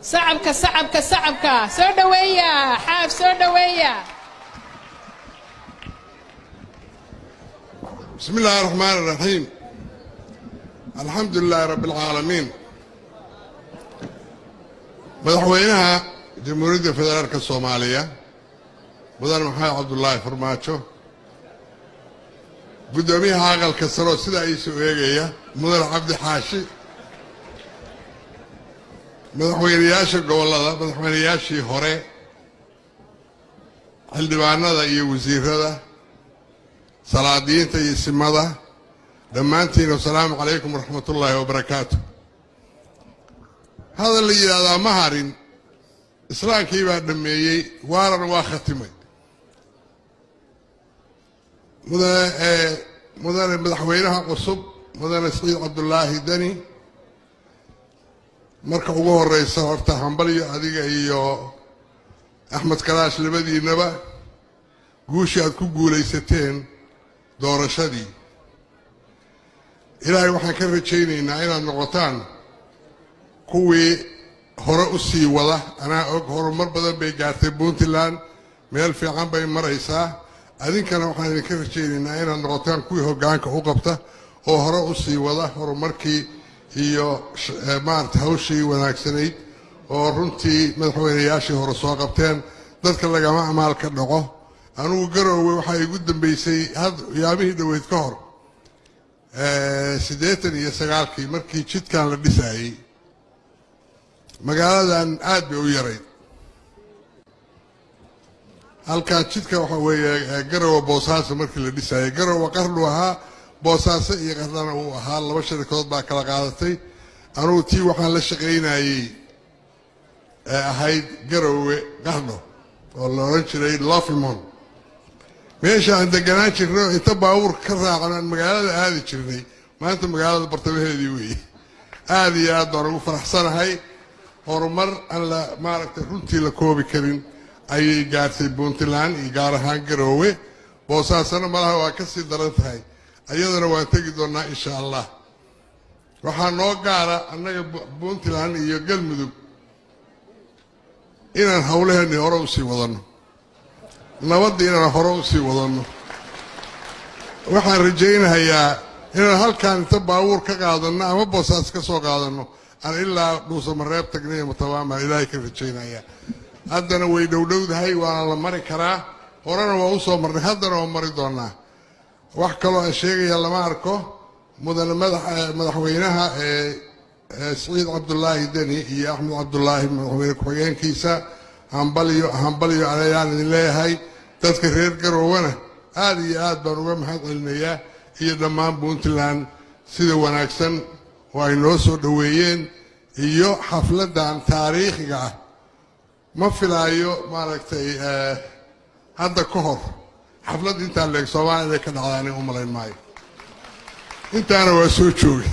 سعبك سودوية حاف سودوية. بسم الله الرحمن الرحيم. الحمد لله رب العالمين. مدحوينها جمهورية فدرالك الصومالية مدن محمد عبد الله فرماتشو قدوميها عقل كسرو سيدا ايسو ايغيا مدن عبد حاشي مدحوينياشا قولada madaxweynayaashii hore xildhibaanada iyo wasiirada salaadiinta iyo simada dhammaantiin assalaamu calaykum waraxmatullaahi wabarakaatuh. هذا اللي يرادا مهارين islaamkii baa dhameeyay waaran waa khatimay mudane madaxweynaha cusub mudane Saciid Cabdullaahi Dani marka ugu horeysa horta hambaliyo adiga iyo Axmed Kalaash labadiinaba guushii aad ku guuleysateen doorashadii ilaahay waxaan ka rajaynaynaa inaad noqotaan kuwii hore u sii wada anaa og horumar badan bay gaartay Puntland meel fiican bay maraysaa adinkana waxaan idinka rajaynaynaa inaad noqotaan kuwii hoggaanka u qabta oo hore u sii wada horumarkii iyo maarta hawshii wanaagsanayd oo runtii madaxweynayaashii hore soo qabteen dadka lagama amaal ka dhaco anugu Garowe waxa igu dambeysay yaabihii dhaweyd ka hor 89 markii jidkan la dhisayay magaaladan aad bay u yarayd halka jidka waxa weeye Garowe Boosaaso markii la dhisayay Garowe qarnu ahaa Boosaaso iyo qarnana uu ahaa laba shirkadood baa kala qaadatay anugu tii waxaan la shaqeynayay ahayd Garowe qarno oo la oran jiray Lafimon meesha aan deganaan jirno inta baawur ka raacnaan magaalada aadi jirnay maanta magaalada bartamaheedii weeye aad iyo aad baan ugu faraxsanahay horumar aan la maaragtay runtii la koobi karin ayay gaartay Puntland iyo gaar ahaan Garowe Boosaasana malaha waa ka sii daran tahay ayadana waan tagi doonaa insha Allah waxaa noo gaara annaga Puntland iyo Galmudug inaan hawlaheennii hore u sii wadano nabadda inaan hore u sii wadano waxaan rajaynayaa inaan halkaan inta baawur ka qaadano ama Boosaas ka soo qaadano aan ilaa dhuusamareeb tagnay mutawaama ilaahay ka rajaynaya haddana way dhowdhowdahay waana la mari karaa horena waa u soo marnay haddana waa mari doonaa wax kaloo aan sheegaya lama arko mudane madaxweynaha Saciid Cabdullaahi Dani iyo Axmed Cabdullaahi madaxweyne ku-xigeenkiisa hambaliyo ayaan idin leeyahay dadka reer Garowena aad iyo aad baan uga mahad celinayaa iyo dhammaan Puntland sida wanaagsan oo ay noo soo dhaweeyeen iyo xafladan taariikhiga ah ma filaayo maaragtay hadda ka hor xaflad inta leeg Soomaaliya ka dhacday u malayn maayo intaana waa soo joogay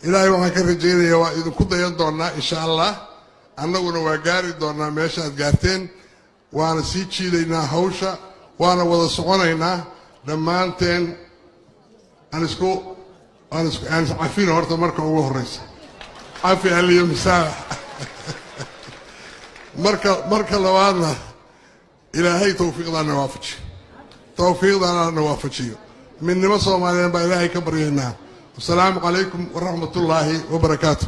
ilaahay waxaan ka rajaynayaa waa idinku dayan doonaa insha Allah annaguna waa gaari doonaa meesha aad gaarteen waana sii jiidaynaa hawsha waana wada soconaynaa dhammaanteen aan عفين هرت مركا ugu horeysa عافي علي مساح مركا لوادنا إلهي توفيقنا نوافجي من نما Soomaaliyeed baa Ilaahay ka baryaynaa والسلام عليكم ورحمة الله وبركاته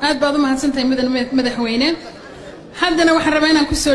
aad baad u mahadsantahay madaxweyne haddana waxaan rabaa inaan ku soo